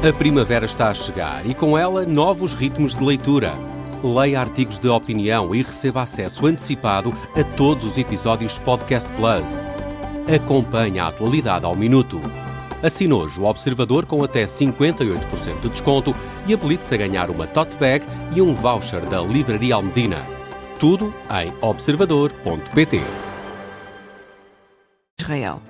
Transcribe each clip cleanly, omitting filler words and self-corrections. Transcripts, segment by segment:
A primavera está a chegar e com ela novos ritmos de leitura. Leia artigos de opinião e receba acesso antecipado a todos os episódios de Podcast Plus. Acompanhe a atualidade ao minuto. Assine hoje o Observador com até 58% de desconto e habilite-se a ganhar uma tote bag e um voucher da Livraria Almedina. Tudo em observador.pt. Israel.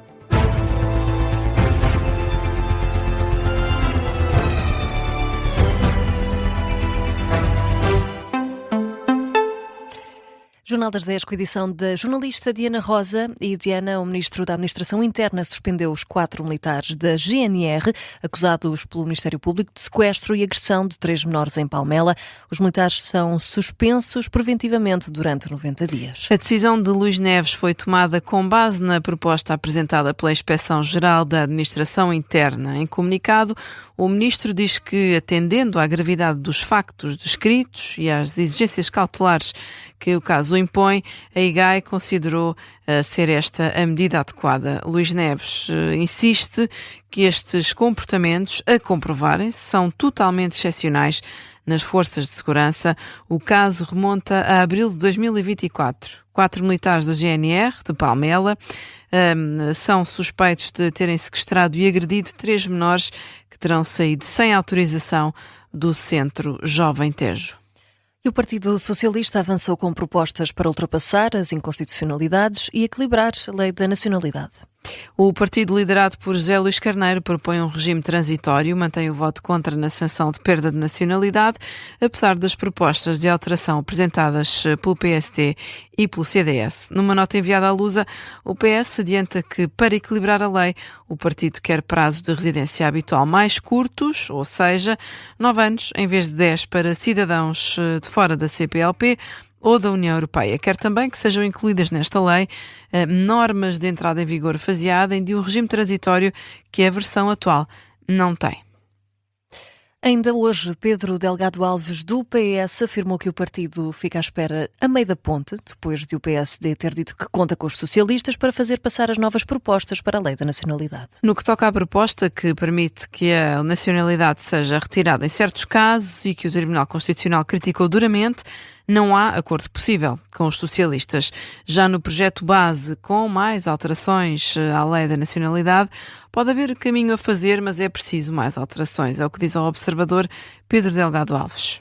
Jornal das 10, com a edição da jornalista Diana Rosa. E Diana, o Ministro da Administração Interna suspendeu os 4 militares da GNR, acusados pelo Ministério Público de sequestro e agressão de 3 menores em Palmela. Os militares são suspensos preventivamente durante 90 dias. A decisão de Luís Neves foi tomada com base na proposta apresentada pela Inspeção-Geral da Administração Interna. Em comunicado, o Ministro diz que, atendendo à gravidade dos factos descritos e às exigências cautelares que o caso impõe, a IGAI considerou ser esta a medida adequada. Luís Neves insiste que estes comportamentos, a comprovarem-se, são totalmente excepcionais nas forças de segurança. O caso remonta a abril de 2024. 4 militares da GNR, de Palmela, são suspeitos de terem sequestrado e agredido 3 menores que terão saído sem autorização do Centro Jovem Tejo. E o Partido Socialista avançou com propostas para ultrapassar as inconstitucionalidades e equilibrar a lei da nacionalidade. O partido liderado por José Luís Carneiro propõe um regime transitório, mantém o voto contra na sanção de perda de nacionalidade, apesar das propostas de alteração apresentadas pelo PSD e pelo CDS. Numa nota enviada à Lusa, o PS adianta que, para equilibrar a lei, o partido quer prazos de residência habitual mais curtos, ou seja, 9 anos em vez de 10 para cidadãos de fora da CPLP ou da União Europeia. Quer também que sejam incluídas nesta lei normas de entrada em vigor faseada de um regime transitório que a versão atual não tem. Ainda hoje, Pedro Delgado Alves, do PS, afirmou que o partido fica à espera a meio da ponte, depois de o PSD ter dito que conta com os socialistas para fazer passar as novas propostas para a lei da nacionalidade. No que toca à proposta que permite que a nacionalidade seja retirada em certos casos e que o Tribunal Constitucional criticou duramente, não há acordo possível com os socialistas. Já no projeto base, com mais alterações à lei da nacionalidade, pode haver caminho a fazer, mas é preciso mais alterações. É o que diz ao Observador Pedro Delgado Alves.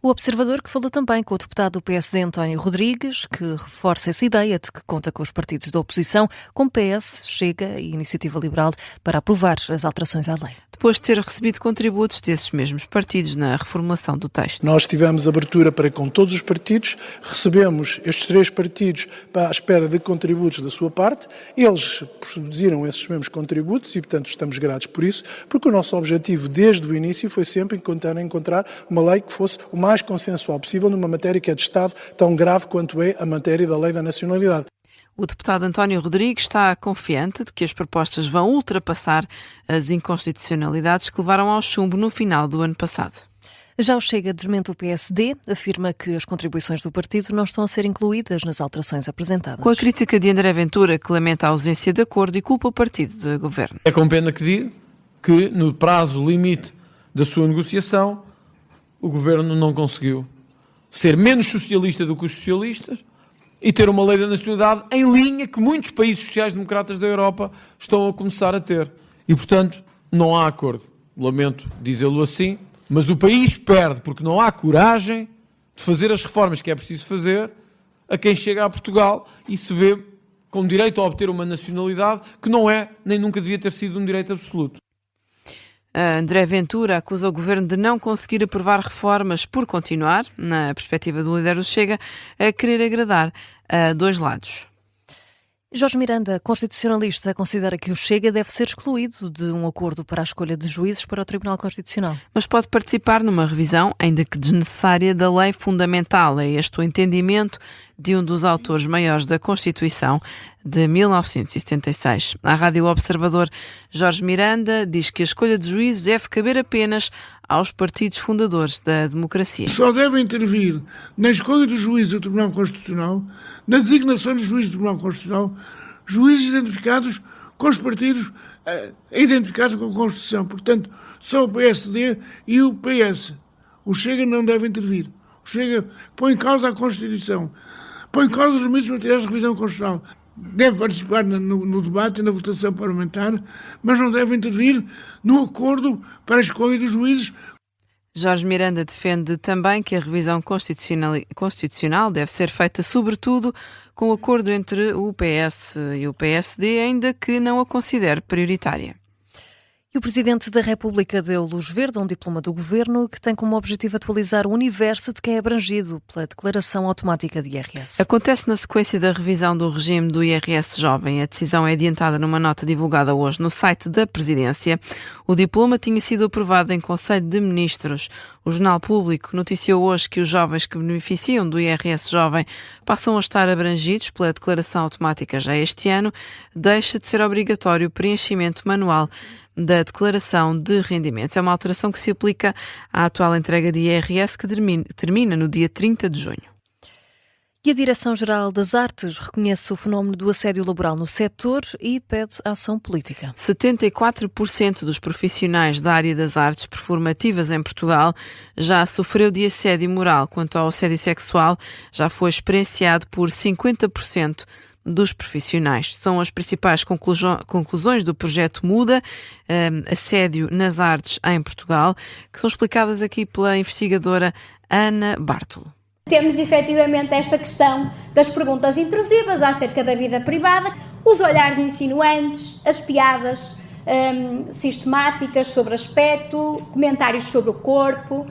O Observador que falou também com o deputado do PSD António Rodrigues, que reforça essa ideia de que conta com os partidos da oposição, como PS, Chega e Iniciativa Liberal, para aprovar as alterações à lei. Depois de ter recebido contributos desses mesmos partidos na reformulação do texto. Nós tivemos abertura para com todos os partidos, recebemos estes 3 partidos à espera de contributos da sua parte, eles produziram esses mesmos contributos e, portanto, estamos gratos por isso, porque o nosso objetivo desde o início foi sempre encontrar uma lei que fosse o mais consensual possível numa matéria que é de Estado tão grave quanto é a matéria da lei da nacionalidade. O deputado António Rodrigues está confiante de que as propostas vão ultrapassar as inconstitucionalidades que levaram ao chumbo no final do ano passado. Já o Chega desmente o PSD, afirma que as contribuições do partido não estão a ser incluídas nas alterações apresentadas. Com a crítica de André Ventura, que lamenta a ausência de acordo e culpa o partido de governo. É com pena que digo que no prazo limite da sua negociação o governo não conseguiu ser menos socialista do que os socialistas e ter uma lei da nacionalidade em linha que muitos países sociais-democratas da Europa estão a começar a ter. E, portanto, não há acordo. Lamento dizê-lo assim, mas o país perde porque não há coragem de fazer as reformas que é preciso fazer a quem chega a Portugal e se vê com direito a obter uma nacionalidade que não é, nem nunca devia ter sido um direito absoluto. André Ventura acusa o governo de não conseguir aprovar reformas por continuar, na perspectiva do líder do Chega, a querer agradar a 2 lados. Jorge Miranda, constitucionalista, considera que o Chega deve ser excluído de um acordo para a escolha de juízes para o Tribunal Constitucional. Mas pode participar numa revisão, ainda que desnecessária, da lei fundamental. É este o entendimento de um dos autores maiores da Constituição de 1976. À Rádio Observador, Jorge Miranda diz que a escolha de juízes deve caber apenas aos partidos fundadores da democracia. Só deve intervir na escolha dos juízes do Tribunal Constitucional, na designação dos juízes do Tribunal Constitucional, juízes identificados com os partidos identificar-se com a Constituição. Portanto, só o PSD e o PS. O Chega não deve intervir. O Chega põe em causa a Constituição, põe em causa os limites materiais de revisão constitucional. Deve participar no debate e na votação parlamentar, mas não deve intervir no acordo para a escolha dos juízes. Jorge Miranda defende também que a revisão constitucional deve ser feita sobretudo com o acordo entre o PS e o PSD, ainda que não a considere prioritária. E o Presidente da República deu luz verde a um diploma do Governo que tem como objetivo atualizar o universo de quem é abrangido pela Declaração Automática de IRS. Acontece na sequência da revisão do regime do IRS jovem. A decisão é adiantada numa nota divulgada hoje no site da Presidência. O diploma tinha sido aprovado em Conselho de Ministros. O Jornal Público noticiou hoje que os jovens que beneficiam do IRS jovem passam a estar abrangidos pela Declaração Automática já este ano. Deixa de ser obrigatório o preenchimento manual da declaração de rendimentos. É uma alteração que se aplica à atual entrega de IRS que termina no dia 30 de junho. E a Direção-Geral das Artes reconhece o fenómeno do assédio laboral no setor e pede ação política. 74% dos profissionais da área das artes performativas em Portugal já sofreu de assédio moral. Quanto ao assédio sexual, já foi experienciado por 50% dos profissionais. São as principais conclusões do projeto Muda, assédio nas artes em Portugal, que são explicadas aqui pela investigadora Ana Bartolo. Temos efetivamente esta questão das perguntas intrusivas acerca da vida privada, os olhares insinuantes, as piadas sistemáticas sobre aspecto, comentários sobre o corpo,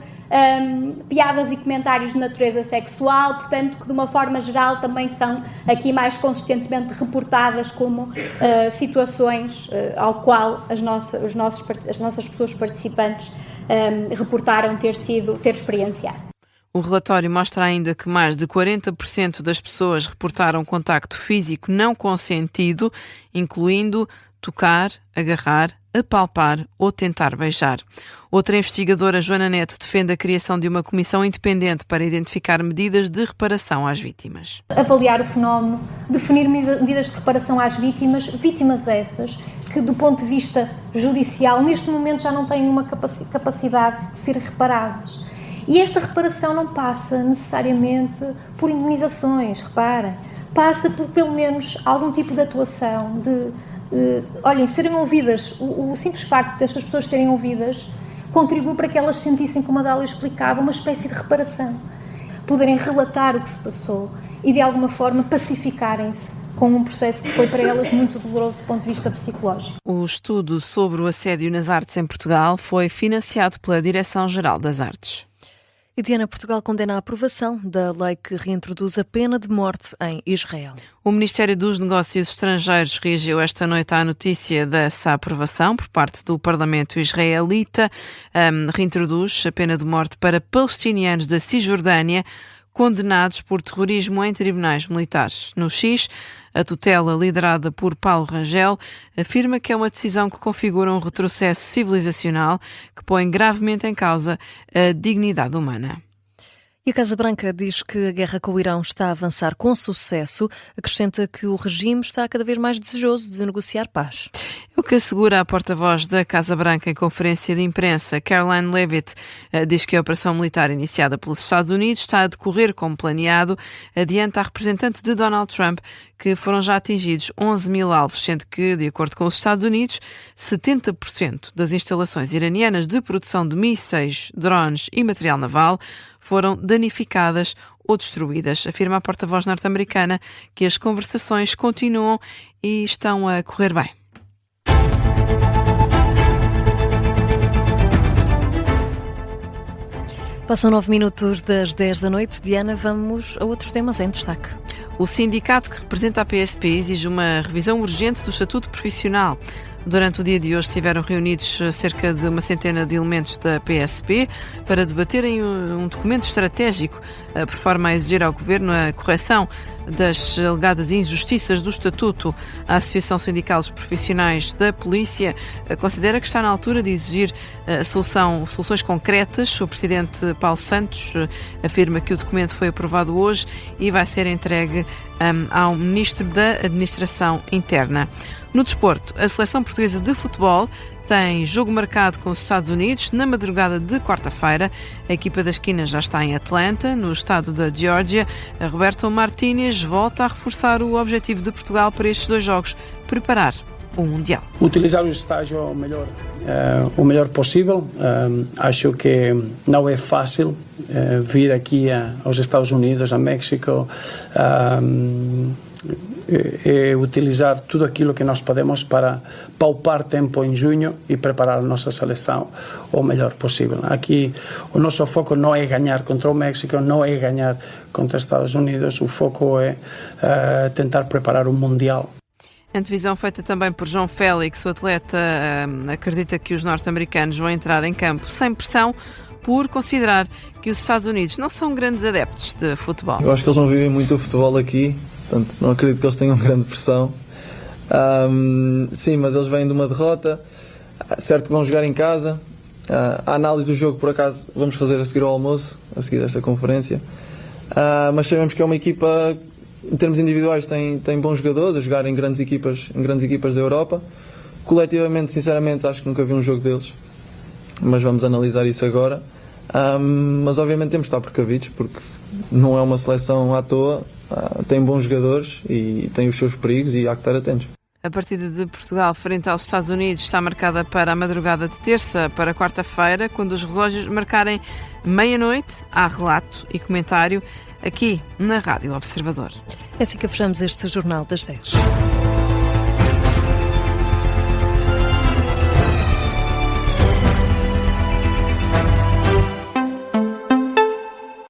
piadas e comentários de natureza sexual, portanto, que de uma forma geral também são aqui mais consistentemente reportadas como situações ao qual as nossas pessoas participantes reportaram ter experienciado. O relatório mostra ainda que mais de 40% das pessoas reportaram contacto físico não consentido, incluindo tocar, agarrar, apalpar ou tentar beijar. Outra investigadora, Joana Neto, defende a criação de uma comissão independente para identificar medidas de reparação às vítimas. Avaliar o fenómeno, definir medidas de reparação às vítimas essas que, do ponto de vista judicial, neste momento já não têm uma capacidade de ser reparadas. E esta reparação não passa necessariamente por indemnizações, reparem. Passa por, pelo menos, algum tipo de atuação, olhem, serem ouvidas. O simples facto destas pessoas serem ouvidas contribui para que elas sentissem, como a Dália explicava, uma espécie de reparação. Poderem relatar o que se passou e, de alguma forma, pacificarem-se com um processo que foi para elas muito doloroso do ponto de vista psicológico. O estudo sobre o assédio nas artes em Portugal foi financiado pela Direção-Geral das Artes. E Diana, Portugal condena a aprovação da lei que reintroduz a pena de morte em Israel. O Ministério dos Negócios Estrangeiros reagiu esta noite à notícia dessa aprovação por parte do Parlamento israelita. Reintroduz a pena de morte para palestinianos da Cisjordânia condenados por terrorismo em tribunais militares. No X, a tutela, liderada por Paulo Rangel, afirma que é uma decisão que configura um retrocesso civilizacional que põe gravemente em causa a dignidade humana. E a Casa Branca diz que a guerra com o Irão está a avançar com sucesso. Acrescenta que o regime está cada vez mais desejoso de negociar paz. O que assegura a porta-voz da Casa Branca em conferência de imprensa, Caroline Leavitt, diz que a operação militar iniciada pelos Estados Unidos está a decorrer como planeado. Adianta a representante de Donald Trump que foram já atingidos 11 mil alvos, sendo que, de acordo com os Estados Unidos, 70% das instalações iranianas de produção de mísseis, drones e material naval foram danificadas ou destruídas. Afirma a porta-voz norte-americana que as conversações continuam e estão a correr bem. Passam 9 minutos das 10 da noite. Diana, vamos a outros temas em destaque. O sindicato que representa a PSP exige uma revisão urgente do Estatuto Profissional. Durante o dia de hoje estiveram reunidos cerca de uma centena de elementos da PSP para debaterem um documento estratégico por forma a exigir ao Governo a correção das alegadas injustiças do Estatuto. A Associação Sindical dos Profissionais da Polícia considera que está na altura de exigir soluções concretas. O presidente Paulo Santos afirma que o documento foi aprovado hoje e vai ser entregue ao Ministro da Administração Interna. No desporto, a seleção portuguesa de futebol tem jogo marcado com os Estados Unidos na madrugada de quarta-feira. A equipa das Quinas já está em Atlanta, no estado da Geórgia. Roberto Martínez volta a reforçar o objetivo de Portugal para estes 2 jogos, preparar o Mundial. Utilizar o estágio o melhor possível. Acho que não é fácil vir aqui aos Estados Unidos, a México, e utilizar tudo aquilo que nós podemos para poupar tempo em junho e preparar a nossa seleção o melhor possível. Aqui o nosso foco não é ganhar contra o México, não é ganhar contra os Estados Unidos, o foco é tentar preparar o Mundial. Antevisão feita também por João Félix, o atleta acredita que os norte-americanos vão entrar em campo sem pressão por considerar que os Estados Unidos não são grandes adeptos de futebol. Eu acho que eles não vivem muito o futebol aqui, portanto não acredito que eles tenham grande pressão. Sim, mas eles vêm de uma derrota, certo que vão jogar em casa. A análise do jogo, por acaso, vamos fazer a seguir ao almoço, a seguir desta conferência. Mas sabemos que é uma equipa, em termos individuais, tem bons jogadores a jogar em grandes equipas da Europa. Coletivamente, sinceramente, acho que nunca vi um jogo deles, mas vamos analisar isso agora. Mas obviamente temos de estar precavidos, porque não é uma seleção à toa, tem bons jogadores e tem os seus perigos e há que estar atentos. A partida de Portugal frente aos Estados Unidos está marcada para a madrugada de terça para quarta-feira, quando os relógios marcarem meia-noite. Há relato e comentário aqui na Rádio Observador. É assim que fechamos este Jornal das 10.